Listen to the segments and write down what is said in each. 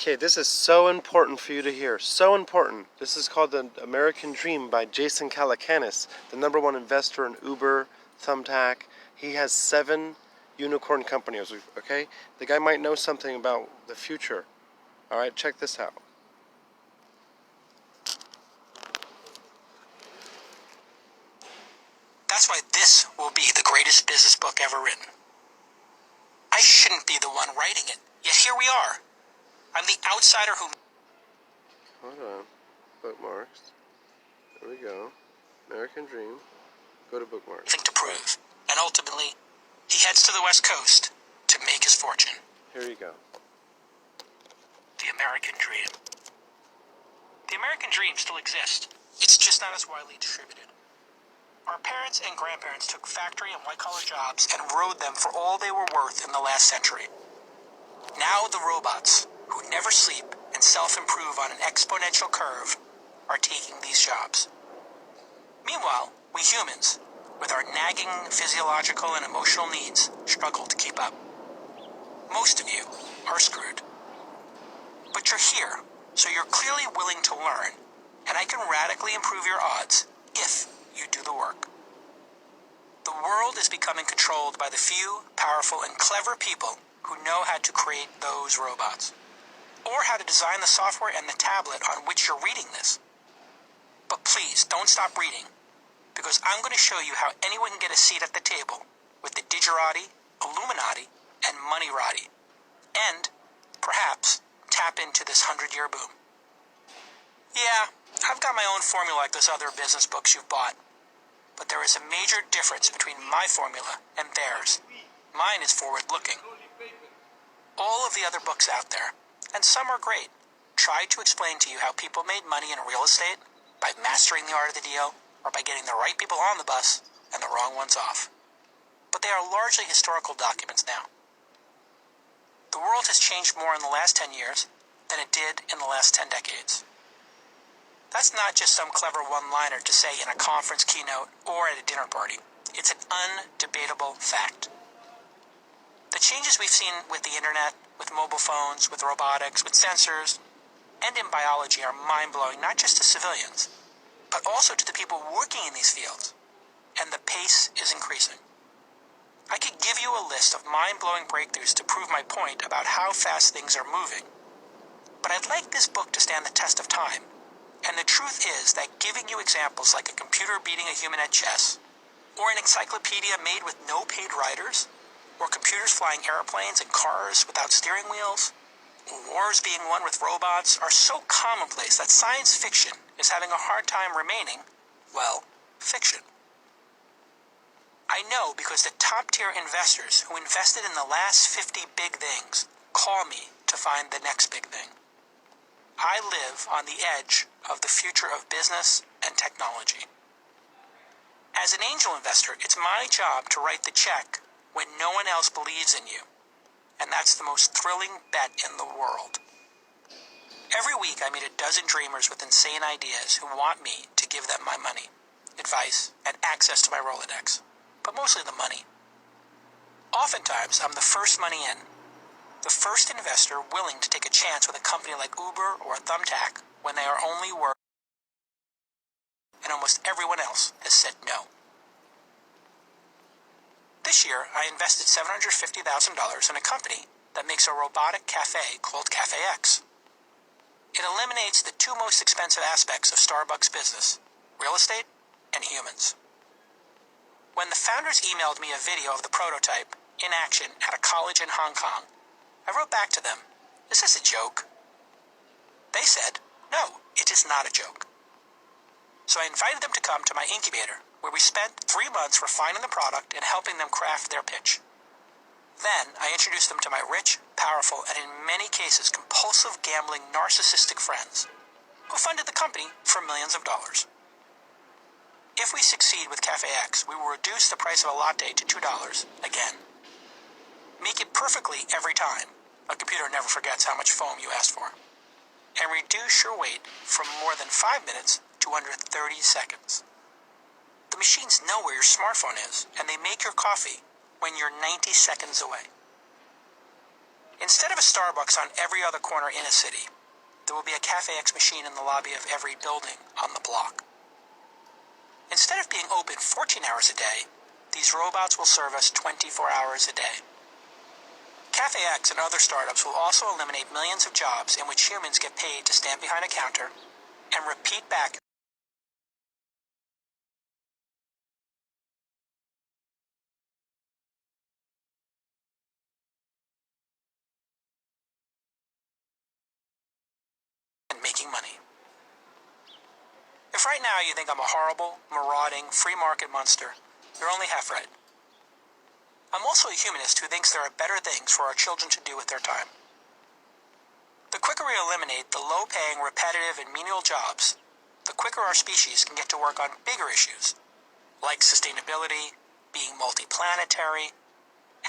Okay, this is so important for you to hear. So important. This is called The American Dream by Jason Calacanis, the #1 investor in Uber, Thumbtack. He has 7 unicorn companies, okay? The guy might know something about the future. Alright, check this out. That's why this will be the greatest business book ever written. I shouldn't be the one writing it, yet here we are. I'm the outsider who... Hold on. Bookmarks. There we go. American Dream. Go to bookmarks. ...thing to prove. And ultimately, he heads to the West Coast to make his fortune. Here you go. The American Dream. The American Dream still exists. It's just not as widely distributed. Our parents and grandparents took factory and white-collar jobs and rode them for all they were worth in the last century. Now the robots, who never sleep and self-improve on an exponential curve, are taking these jobs. Meanwhile, we humans, with our nagging physiological and emotional needs, struggle to keep up. Most of you are screwed. But you're here, so you're clearly willing to learn, and I can radically improve your odds if you do the work. The world is becoming controlled by the few, powerful, and clever people who know how to create those robots, or how to design the software and the tablet on which you're reading this. But please, don't stop reading, because I'm going to show you how anyone can get a seat at the table with the Digerati, Illuminati, and Moneyrati, and, perhaps, tap into this 100-year boom. Yeah, I've got my own formula like those other business books you've bought, but there is a major difference between my formula and theirs. Mine is forward-looking. All of the other books out there, and some are great, try to explain to you how people made money in real estate by mastering the art of the deal or by getting the right people on the bus and the wrong ones off. But they are largely historical documents now. The world has changed more in the last 10 years than it did in the last 10 decades. That's not just some clever one-liner to say in a conference keynote or at a dinner party. It's an undebatable fact. The changes we've seen with the internet, with mobile phones, with robotics, with sensors, and in biology are mind-blowing not just to civilians, but also to the people working in these fields. And the pace is increasing. I could give you a list of mind-blowing breakthroughs to prove my point about how fast things are moving. But I'd like this book to stand the test of time. And the truth is that giving you examples like a computer beating a human at chess, or an encyclopedia made with no paid writers, or computers flying airplanes and cars without steering wheels, or wars being won with robots are so commonplace that science fiction is having a hard time remaining, well, fiction. I know because the top-tier investors who invested in the last 50 big things call me to find the next big thing. I live on the edge of the future of business and technology. As an angel investor, it's my job to write the check when no one else believes in you. And that's the most thrilling bet in the world. Every week I meet a dozen dreamers with insane ideas who want me to give them my money, advice, and access to my Rolodex, but mostly the money. Oftentimes I'm the first money in, the first investor willing to take a chance with a company like Uber or Thumbtack when they are only worth, and almost everyone else has said no. This year, I invested $750,000 in a company that makes a robotic cafe called Cafe X. It eliminates the 2 most expensive aspects of Starbucks business, real estate and humans. When the founders emailed me a video of the prototype in action at a college in Hong Kong, I wrote back to them, "Is this a joke?" They said, "No, it is not a joke." So I invited them to come to my incubator, where we spent 3 months refining the product and helping them craft their pitch. Then I introduced them to my rich, powerful, and in many cases compulsive gambling narcissistic friends, who funded the company for millions of dollars. If we succeed with Cafe X, we will reduce the price of a latte to $2 again. Make it perfectly every time. A computer never forgets how much foam you asked for. And reduce your wait from more than 5 minutes to under 30 seconds. The machines know where your smartphone is, and they make your coffee when you're 90 seconds away. Instead of a Starbucks on every other corner in a city, there will be a CafeX machine in the lobby of every building on the block. Instead of being open 14 hours a day, these robots will serve us 24 hours a day. CafeX and other startups will also eliminate millions of jobs in which humans get paid to stand behind a counter and repeat back and making money. If right now you think I'm a horrible, marauding, free market monster, you're only half right. I'm also a humanist who thinks there are better things for our children to do with their time. The quicker we eliminate the low-paying, repetitive, and menial jobs, the quicker our species can get to work on bigger issues, like sustainability, being multiplanetary,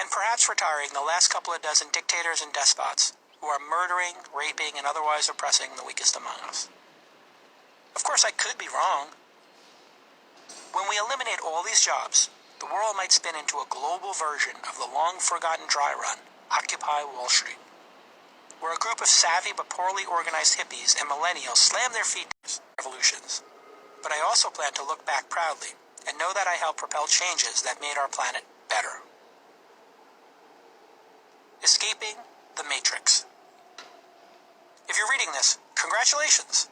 and perhaps retiring the last couple of dozen dictators and despots who are murdering, raping, and otherwise oppressing the weakest among us. Of course, I could be wrong. When we eliminate all these jobs, the world might spin into a global version of the long-forgotten dry run, Occupy Wall Street, where a group of savvy but poorly organized hippies and millennials slam their feet to revolutions. But I also plan to look back proudly and know that I helped propel changes that made our planet better. Escaping the Matrix. If you're reading this, congratulations!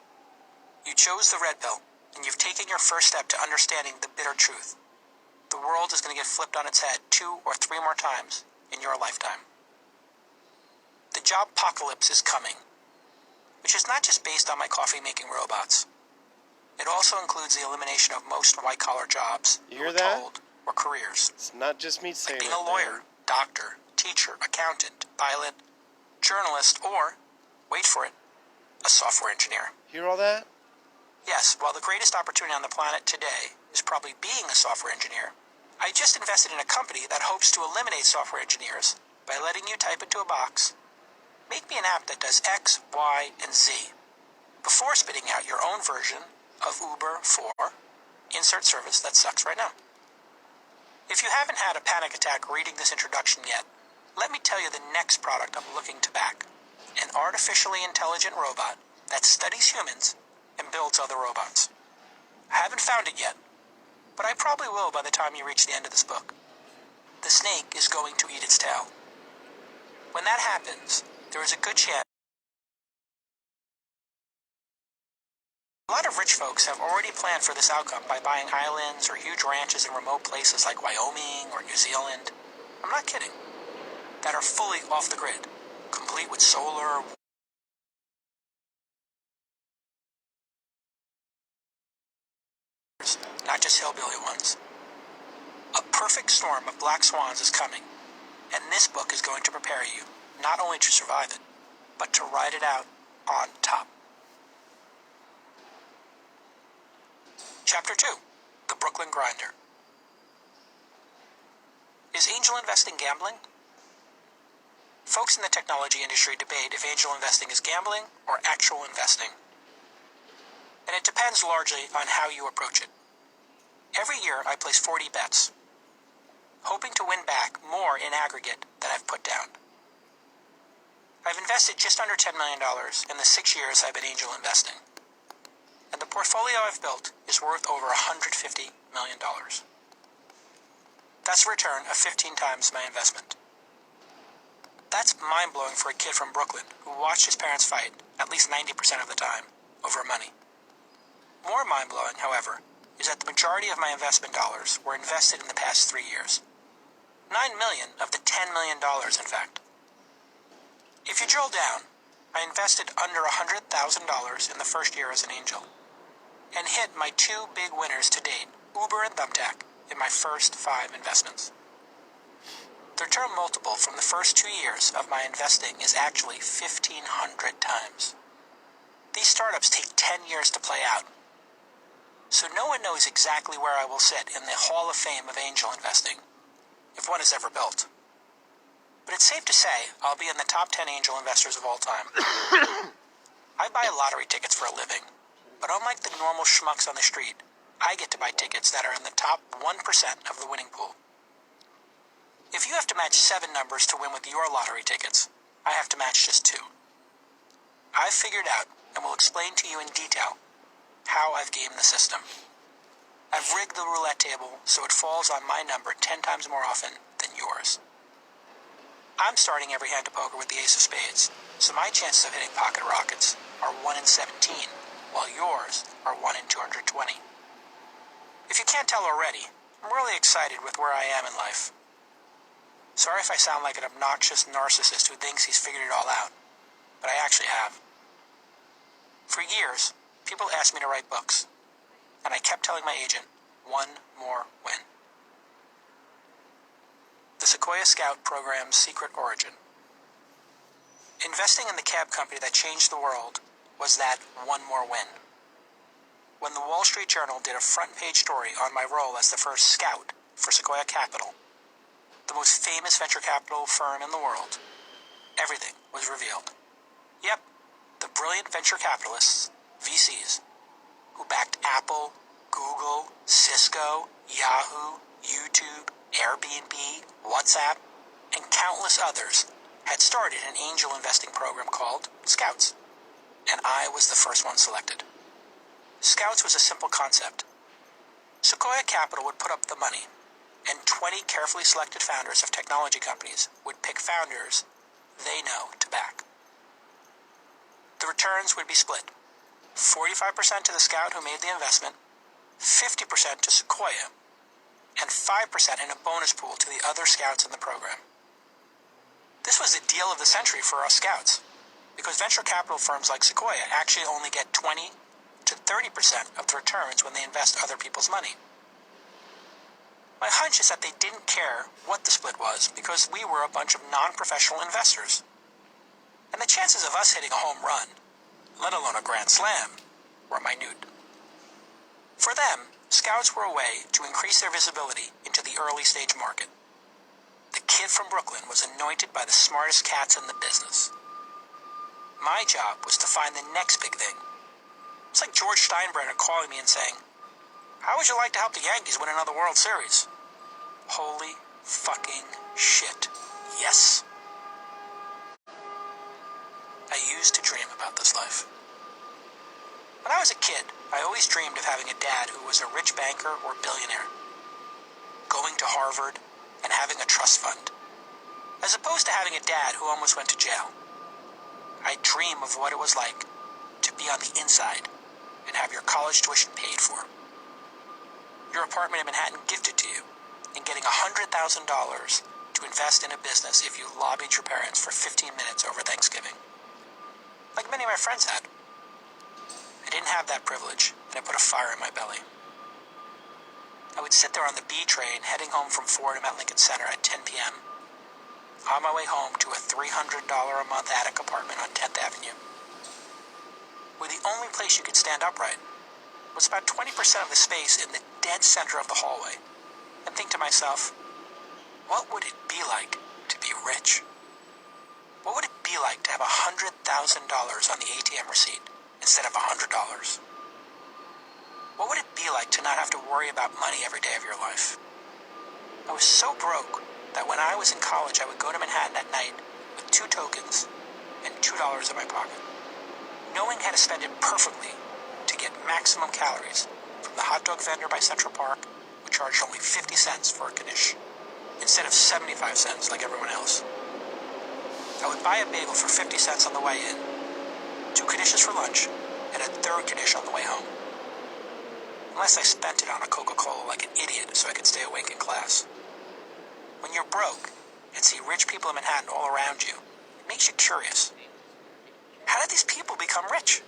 You chose the red pill, and you've taken your first step to understanding the bitter truth. The world is going to get flipped on its head 2 or 3 more times in your lifetime. The job apocalypse is coming, which is not just based on my coffee-making robots. It also includes the elimination of most white-collar jobs, You hear we're that? told, or careers. It's not just me saying Like being it, a lawyer, doctor, teacher, accountant, pilot, journalist, or, wait for it, a software engineer. Hear all that? Yes, while the greatest opportunity on the planet today is probably being a software engineer, I just invested in a company that hopes to eliminate software engineers by letting you type into a box, make me an app that does X, Y, and Z, before spitting out your own version of Uber for insert service that sucks right now. If you haven't had a panic attack reading this introduction yet, let me tell you the next product I'm looking to back. An artificially intelligent robot that studies humans and builds other robots. I haven't found it yet, but I probably will by the time you reach the end of this book. The snake is going to eat its tail. When that happens, there is a good chance a lot of rich folks have already planned for this outcome by buying islands or huge ranches in remote places like Wyoming or New Zealand. I'm not kidding. That are fully off the grid, complete with solar, not just hillbilly ones. A perfect storm of black swans is coming, and this book is going to prepare you not only to survive it, but to ride it out on top. Chapter 2, The Brooklyn Grinder. Is angel investing gambling? Folks in the technology industry debate if angel investing is gambling or actual investing. And it depends largely on how you approach it. Every year I place 40 bets, hoping to win back more in aggregate than I've put down. I've invested just under $10 million in the 6 years I've been angel investing. And the portfolio I've built is worth over $150 million. That's a return of 15 times my investment. That's mind-blowing for a kid from Brooklyn who watched his parents fight, at least 90% of the time, over money. More mind-blowing, however, is that the majority of my investment dollars were invested in the past 3 years. $9 million of the $10 million, in fact. If you drill down, I invested under $100,000 in the first year as an angel, and hit my 2 big winners to date, Uber and Thumbtack, in my first 5 investments. The return multiple from the first 2 years of my investing is actually 1,500 times. These startups take 10 years to play out, so no one knows exactly where I will sit in the Hall of Fame of angel investing, if one is ever built. But it's safe to say I'll be in the top 10 angel investors of all time. I buy lottery tickets for a living, but unlike the normal schmucks on the street, I get to buy tickets that are in the top 1% of the winning pool. If you have to match 7 numbers to win with your lottery tickets, I have to match just 2. I've figured out, and will explain to you in detail, how I've gamed the system. I've rigged the roulette table so it falls on my number 10 times more often than yours. I'm starting every hand of poker with the ace of spades, so my chances of hitting pocket rockets are 1 in 17, while yours are 1 in 220. If you can't tell already, I'm really excited with where I am in life. Sorry if I sound like an obnoxious narcissist who thinks he's figured it all out, but I actually have. For years, people asked me to write books, and I kept telling my agent, 1 more win. The Sequoia Scout Program's secret origin. Investing in the cab company that changed the world was that 1 more win. When the Wall Street Journal did a front-page story on my role as the first scout for Sequoia Capital, the most famous venture capital firm in the world, everything was revealed. Yep, the brilliant venture capitalists, VCs, who backed Apple, Google, Cisco, Yahoo, YouTube, Airbnb, WhatsApp, and countless others had started an angel investing program called Scouts, and I was the first one selected. Scouts was a simple concept. Sequoia Capital would put up the money, and 20 carefully selected founders of technology companies would pick founders they know to back. The returns would be split. 45% to the scout who made the investment, 50% to Sequoia, and 5% in a bonus pool to the other scouts in the program. This was the deal of the century for us scouts, because venture capital firms like Sequoia actually only get 20 to 30% of the returns when they invest other people's money. My hunch is that they didn't care what the split was because we were a bunch of non-professional investors. And the chances of us hitting a home run, let alone a grand slam, were minute. For them, scouts were a way to increase their visibility into the early stage market. The kid from Brooklyn was anointed by the smartest cats in the business. My job was to find the next big thing. It's like George Steinbrenner calling me and saying, "How would you like to help the Yankees win another World Series?" Holy fucking shit. Yes. I used to dream about this life. When I was a kid, I always dreamed of having a dad who was a rich banker or billionaire, going to Harvard and having a trust fund, as opposed to having a dad who almost went to jail. I dream of what it was like to be on the inside and have your college tuition paid for, your apartment in Manhattan gifted to you, and getting $100,000 to invest in a business if you lobbied your parents for 15 minutes over Thanksgiving, like many of my friends had. I didn't have that privilege, and it put a fire in my belly. I would sit there on the B train heading home from Fordham at Lincoln Center at 10 p.m., on my way home to a $300 a month attic apartment on 10th Avenue, where the only place you could stand upright was about 20% of the space in the dead center of the hallway, and think to myself, what would it be like to be rich? What would it be like to have $100,000 on the ATM receipt instead of $100? What would it be like to not have to worry about money every day of your life? I was so broke that when I was in college, I would go to Manhattan at night with 2 tokens and $2 in my pocket, knowing how to spend it perfectly to get maximum calories from the hot dog vendor by Central Park, who charged only 50 cents for a Knish, instead of 75 cents like everyone else. I would buy a bagel for 50 cents on the way in, 2 Knishes for lunch, and a 3rd Knish on the way home. Unless I spent it on a Coca-Cola like an idiot so I could stay awake in class. When you're broke and see rich people in Manhattan all around you, it makes you curious. How did these people become rich?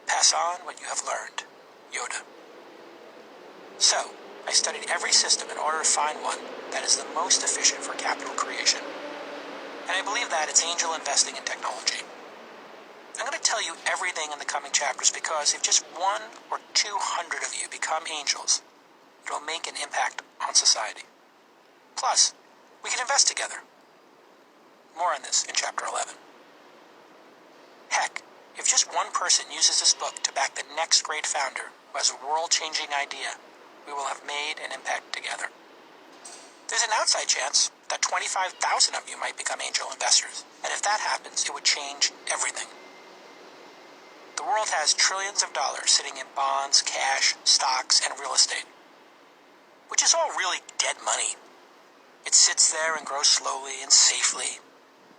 Pass on what you have learned, Yoda. So, I studied every system in order to find one that is the most efficient for capital creation. And I believe that it's angel investing in technology. I'm going to tell you everything in the coming chapters because if just 1 or 200 of you become angels, it will make an impact on society. Plus, we can invest together. More on this in chapter 11. Heck, if just one person uses this book to back the next great founder who has a world-changing idea, we will have made an impact together. There's an outside chance that 25,000 of you might become angel investors. And if that happens, it would change everything. The world has trillions of dollars sitting in bonds, cash, stocks, and real estate, which is all really dead money. It sits there and grows slowly and safely,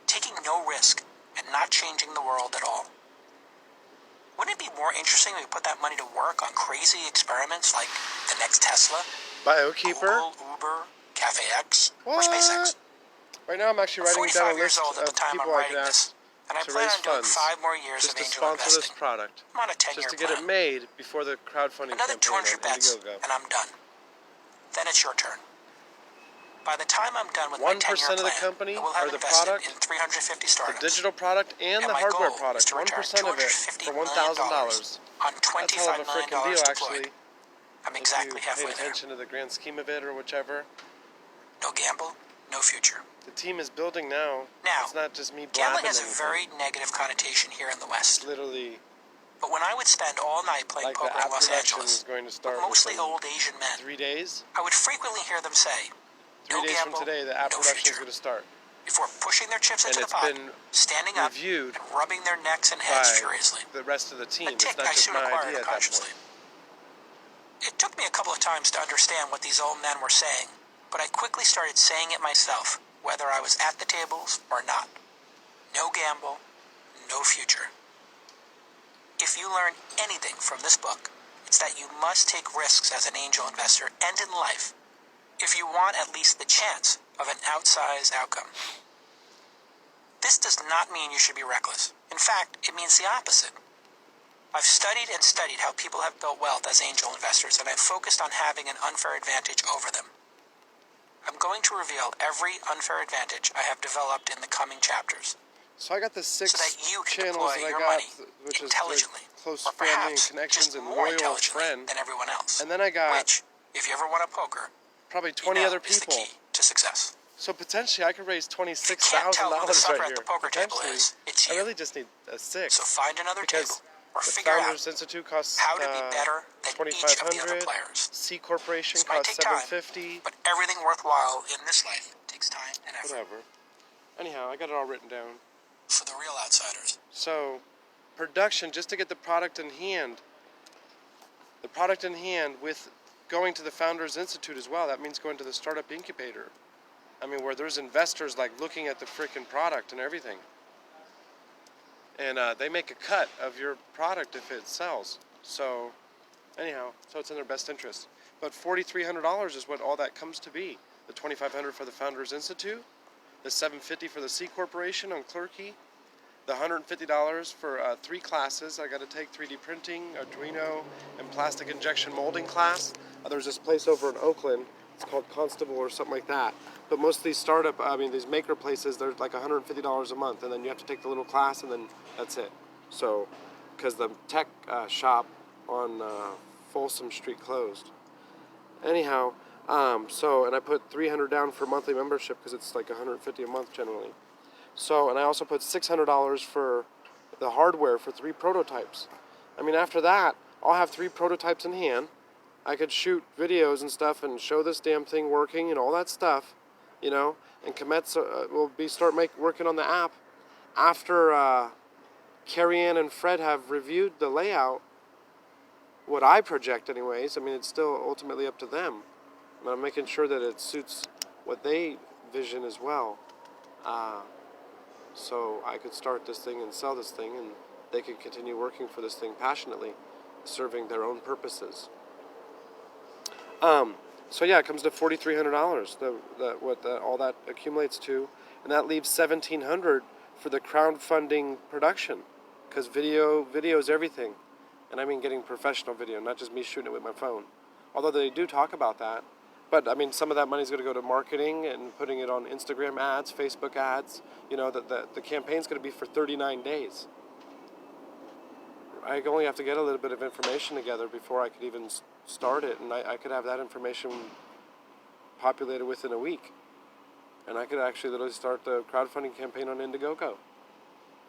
taking no risk and not changing the world at all. Wouldn't it be more interesting if we put that money to work on crazy experiments like the next Tesla, BioKeeper. Google, Uber, Cafe X, or SpaceX? Right now I'm actually writing down a 45 years list old at the of time people I'm I can writing ask this, and I to plan raise on doing funds 5 more years just of to angel sponsor investing. this product. I'm on a 10-year Just to get plan. it made before the crowdfunding Another campaign 200 on bets, Indiegogo. and I'm done. Then it's your turn. By the time I'm done with my 1% 10-year of plan, the company I will have or the invested product, in 350 the startups. digital product and the my hardware goal product, is to 1% return of it $250 for million $1,000. on That's hell $25 of a million freaking deal, deployed. actually. I'm If exactly you halfway paid there. attention to the grand scheme of it or whichever. No gamble, no future. The team is building now. Now, It's not just me gambling blabbing has a anything. very negative connotation here in the West. It's literally But when I would spend all night playing like the poker in app Los production Angeles is going to with start mostly within old Asian men, 3 days. I would frequently hear them say, 3 no days gamble, from today, the app no production future, is going to start. before pushing their chips And into it's the pot, been standing up, reviewed and rubbing their necks and heads by furiously. the rest of the team. A It's tick not I just soon my acquired idea at that unconsciously. point. It took me a couple of times to understand what these old men were saying, but I quickly started saying it myself, whether I was at the tables or not. No gamble, no future. If you learn anything from this book, it's that you must take risks as an angel investor and in life if you want at least the chance of an outsized outcome. This does not mean you should be reckless. In fact, it means the opposite. I've studied and studied how people have built wealth as angel investors, and I've focused on having an unfair advantage over them. I'm going to reveal every unfair advantage I have developed in the coming chapters, So I got the 6 so that you can channels deploy that I your got, money which is intelligently, the close or family and perhaps connections just and more loyal intelligently friend. than everyone else. And then I got Which, if you ever won a poker, probably you 20 know other is the people. key to success. So potentially I could raise If you can't $26,000 tell who the supper right at the here. poker table Potentially. is, it's I you. really just need a 6. So find another Because table, or the figure out Founders Institute costs how to be better than each of the other $2,500. players. C Corporation This might costs take time, $750. but everything worthwhile in this life takes time and effort. Whatever. Anyhow, I got it all written down. For the real outsiders. So, production, just to get the product in hand. The product in hand with going to the Founders Institute as well. That means going to the startup incubator. I mean, where there's investors like looking at the freaking product and everything. And they make a cut of your product if it sells. So, anyhow, so it's in their best interest. But $4,300 is what all that comes to be. The $2,500 for the Founders Institute, the $750 for the C Corporation on Clerky, the $150 for 3 classes. I got to take 3D printing, Arduino, and plastic injection molding class. There's this place over in Oakland. It's called Constable or something like that. But most of these these maker places, they're like $150 a month, and then you have to take the little class, and then that's it. So, because the tech shop on Folsom Street closed. Anyhow, and I put $300 down for monthly membership because it's like $150 a month generally. So, and I also put $600 for the hardware for 3 prototypes. I mean, after that, I'll have 3 prototypes in hand. I could shoot videos and stuff and show this damn thing working and all that stuff, and Kometsu will working on the app after Carrie Ann and Fred have reviewed the layout, what I project anyways. I mean, it's still ultimately up to them. But I'm making sure that it suits what they vision as well. So I could start this thing and sell this thing, and they could continue working for this thing passionately, serving their own purposes. So yeah, it comes to $4,300. All that accumulates to, and that leaves $1,700 for the crowdfunding production, because video is everything, and I mean getting professional video, not just me shooting it with my phone. Although they do talk about that, but I mean some of that money is going to go to marketing and putting it on Instagram ads, Facebook ads. The campaign's going to be for 39 days. I only have to get a little bit of information together before I could even start it, and I could have that information populated within a week. And I could actually literally start the crowdfunding campaign on Indiegogo.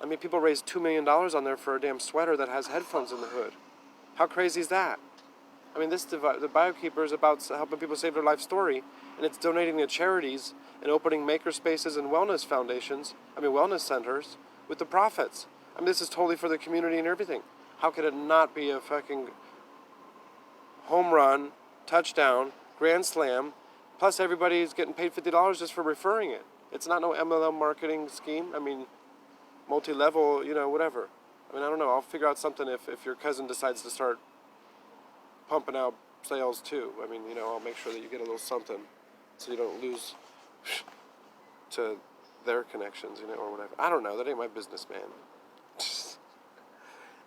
I mean, people raise $2 million on there for a damn sweater that has headphones in the hood. How crazy is that? I mean, the BioKeeper is about helping people save their life story, and it's donating to charities and opening maker spaces and wellness foundations, wellness centers, with the profits. I mean, this is totally for the community and everything. How could it not be a fucking home run, touchdown, grand slam, plus everybody's getting paid $50 just for referring it? It's not no MLM marketing scheme. I mean, multi-level, whatever. I don't know. I'll figure out something if your cousin decides to start pumping out sales too. I'll make sure that you get a little something so you don't lose to their connections, or whatever. I don't know. That ain't my business, man.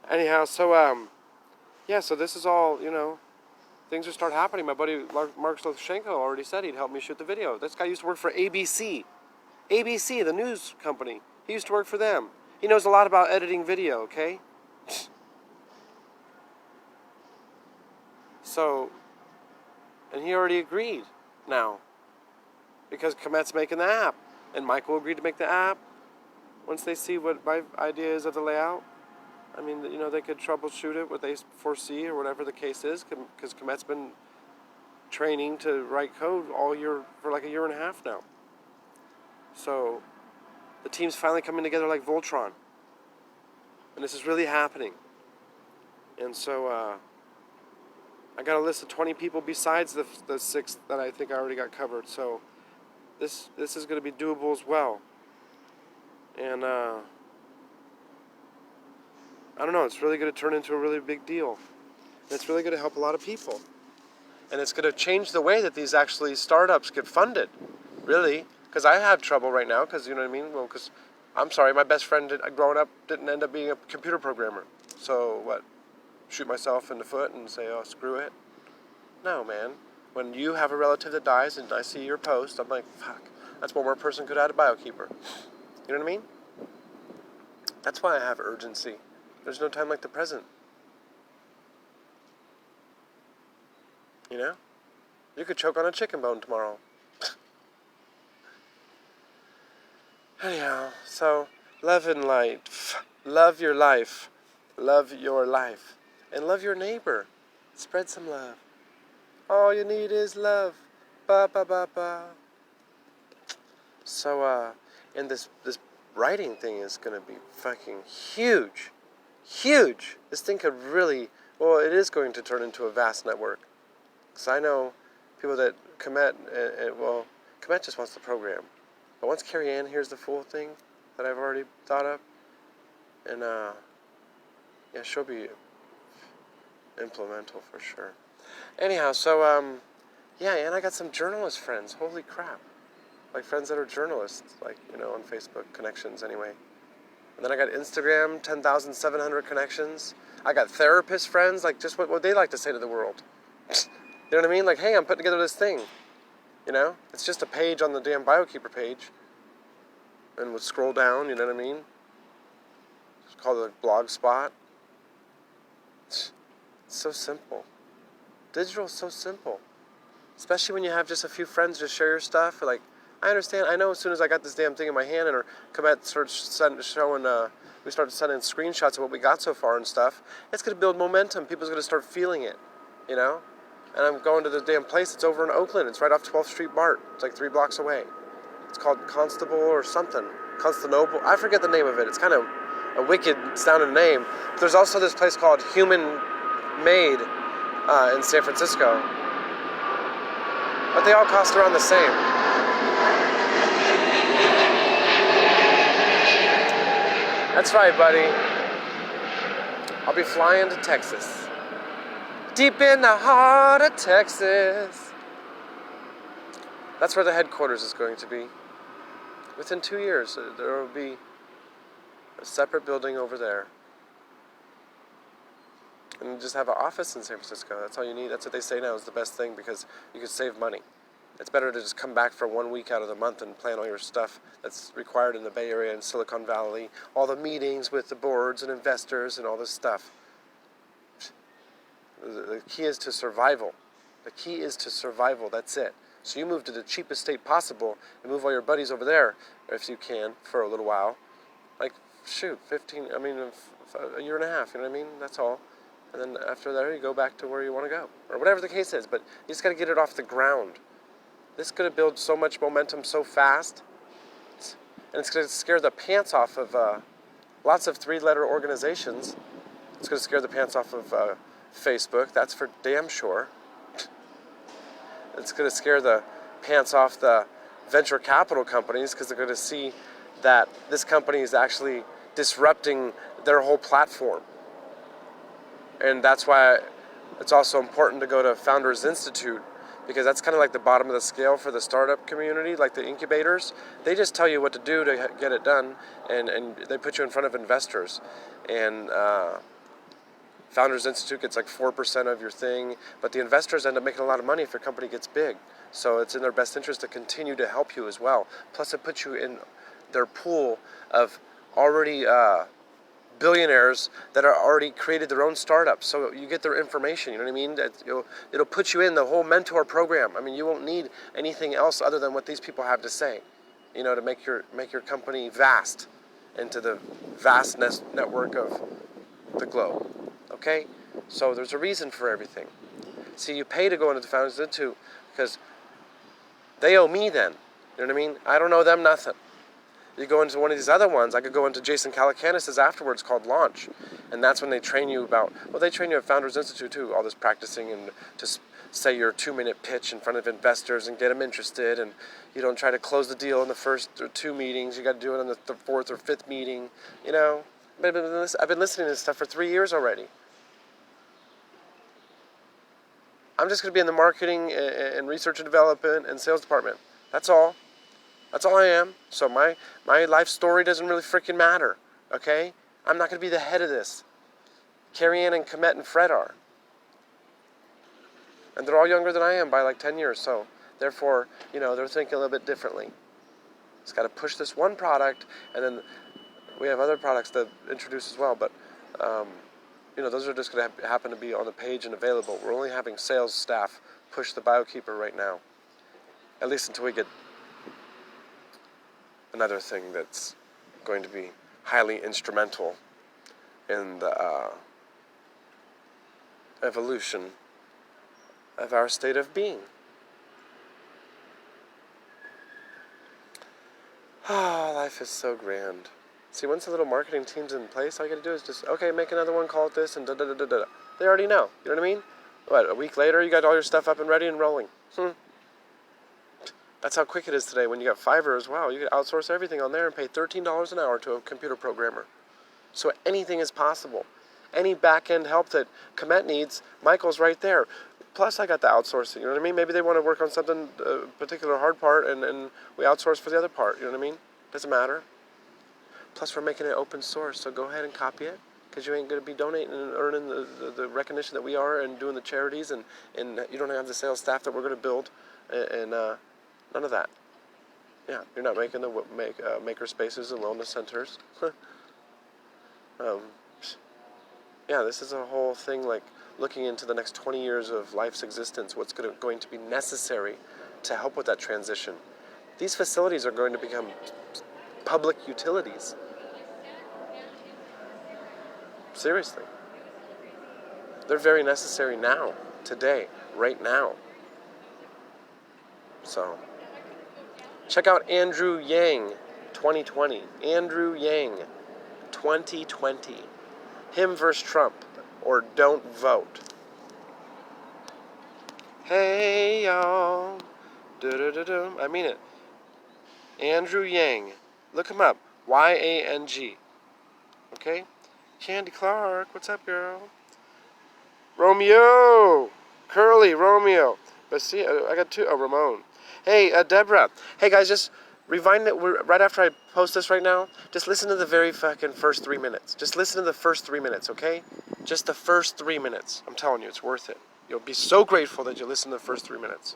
Anyhow, so this is all, things will start happening. My buddy Mark Sloshenko already said he'd help me shoot the video. This guy used to work for ABC, the news company. He used to work for them. He knows a lot about editing video, okay? So, and he already agreed now. Because Komet's making the app. And Michael agreed to make the app. Once they see what my idea is of the layout. They could troubleshoot it, what they foresee, or whatever the case is. Because Komet's been training to write code all year, for like a year and a half now. So, the team's finally coming together like Voltron. And this is really happening. And so, I got a list of 20 people besides the 6 that I think I already got covered. So, this is going to be doable as well. And, I don't know, it's really going to turn into a really big deal. And it's really going to help a lot of people. And it's going to change the way that these actually startups get funded. Really. Because I have trouble right now, because, you know what I mean? Well, because, I'm sorry, my best friend growing up didn't end up being a computer programmer. So, what? Shoot myself in the foot and say, oh, screw it? No, man. When you have a relative that dies and I see your post, I'm like, fuck, that's one more person could add a BioKeeper. You know what I mean? That's why I have urgency. There's no time like the present. You could choke on a chicken bone tomorrow. Anyhow, so, love and light. Love your life. Love your life. And love your neighbor. Spread some love. All you need is love. Ba ba ba ba. So, and this writing thing is gonna be fucking huge. Huge! This thing could really, it is going to turn into a vast network. Because I know people that Komet, Komet just wants the program. But once Carrie Ann hears the full thing that I've already thought of, and, she'll be implemental for sure. Anyhow, so, and I got some journalist friends. Holy crap. Like friends that are journalists, on Facebook connections anyway. And then I got Instagram, 10,700 connections. I got therapist friends, just what they like to say to the world. You know what I mean? Hey, I'm putting together this thing. It's just a page on the damn BioKeeper page. And we'll scroll down, you know what I mean? It's called a blog spot. It's so simple. Digital is so simple. Especially when you have just a few friends just share your stuff. I understand. I know as soon as I got this damn thing in my hand and Komet started showing, we started sending screenshots of what we got so far and stuff, it's going to build momentum. People's going to start feeling it, And I'm going to the damn place. It's over in Oakland. It's right off 12th Street BART. It's 3 blocks away. It's called Constable or something. Constantinople. I forget the name of it. It's kind of a wicked sounding name. But there's also this place called Human Made in San Francisco. But they all cost around the same. That's right, buddy. I'll be flying to Texas. Deep in the heart of Texas. That's where the headquarters is going to be. Within 2 years, there will be a separate building over there. And just have an office in San Francisco. That's all you need. That's what they say now is the best thing because you can save money. It's better to just come back for 1 week out of the month and plan all your stuff that's required in the Bay Area and Silicon Valley. All the meetings with the boards and investors and all this stuff. The key is to survival. The key is to survival. That's it. So you move to the cheapest state possible and move all your buddies over there, if you can, for a little while. A year and a half, you know what I mean? That's all. And then after that, you go back to where you want to go. Or whatever the case is. But you just got to get it off the ground. This is going to build so much momentum so fast. And it's going to scare the pants off of lots of three-letter organizations. It's going to scare the pants off of Facebook. That's for damn sure. It's going to scare the pants off the venture capital companies because they're going to see that this company is actually disrupting their whole platform. And that's why it's also important to go to Founders Institute, because that's kind of like the bottom of the scale for the startup community, like the incubators. They just tell you what to do to get it done, and they put you in front of investors. And Founders Institute gets like 4% of your thing, but the investors end up making a lot of money if your company gets big. So it's in their best interest to continue to help you as well. Plus it puts you in their pool of already billionaires that are already created their own startups. So you get their information, you know what I mean? It'll put you in the whole mentor program. I mean, you won't need anything else other than what these people have to say, you know, to make your company vast into the vast network of the globe. Okay? So there's a reason for everything. See, you pay to go into the Founders Institute because they owe me then. You know what I mean? I don't owe them nothing. You go into one of these other ones, I could go into Jason Calacanis' afterwards called Launch. And that's when they train you about, well, they train you at Founders Institute too, all this practicing and to say your 2-minute pitch in front of investors and get them interested. And you don't try to close the deal in the first or 2 meetings. You got to do it in the 4th or 5th meeting, you know. I've been listening to this stuff for 3 years already. I'm just going to be in the marketing and research and development and sales department. That's all. That's all I am. So my life story doesn't really freaking matter, okay? I'm not going to be the head of this. Carrie Ann and Komet and Fred are. And they're all younger than I am by like 10 years, so therefore, you know, they're thinking a little bit differently. Just got to push this one product, and then we have other products to introduce as well, but, you know, those are just going to happen to be on the page and available. We're only having sales staff push the BioKeeper right now, at least until we get another thing that's going to be highly instrumental in the evolution of our state of being. Ah, life is so grand. See, once the little marketing team's in place, all you gotta do is just, okay, make another one, call it this, and da-da-da-da-da. They already know, you know what I mean? What, a week later, you got all your stuff up and ready and rolling. That's how quick it is today when you got Fiverr as well. You can outsource everything on there and pay $13 an hour to a computer programmer. So anything is possible. Any back-end help that Komet needs, Michael's right there. Plus, I got the outsourcing, you know what I mean? Maybe they want to work on something, particular hard part, and we outsource for the other part, you know what I mean? Doesn't matter. Plus, we're making it open source, so go ahead and copy it, because you ain't going to be donating and earning the recognition that we are and doing the charities, and you don't have the sales staff that we're going to build, and none of that. Yeah, you're not making the maker spaces and wellness centers. Yeah, this is a whole thing, like looking into the next 20 years of life's existence, what's going to be necessary to help with that transition. These facilities are going to become public utilities. Seriously. They're very necessary now, today, right now. So, check out Andrew Yang 2020. Andrew Yang 2020. Him versus Trump, or don't vote. Hey y'all. Do-do-do-do. I mean it. Andrew Yang. Look him up. Y-A-N-G. Okay? Candy Clark. What's up, girl? Romeo. Curly Romeo. But see, I got two. Oh, Ramon. Hey, Deborah. Hey, guys, just rewind it right after I post this right now. Just listen to the very fucking first 3 minutes. Just listen to the first 3 minutes, okay? Just the first 3 minutes. I'm telling you, it's worth it. You'll be so grateful that you listened to the first 3 minutes.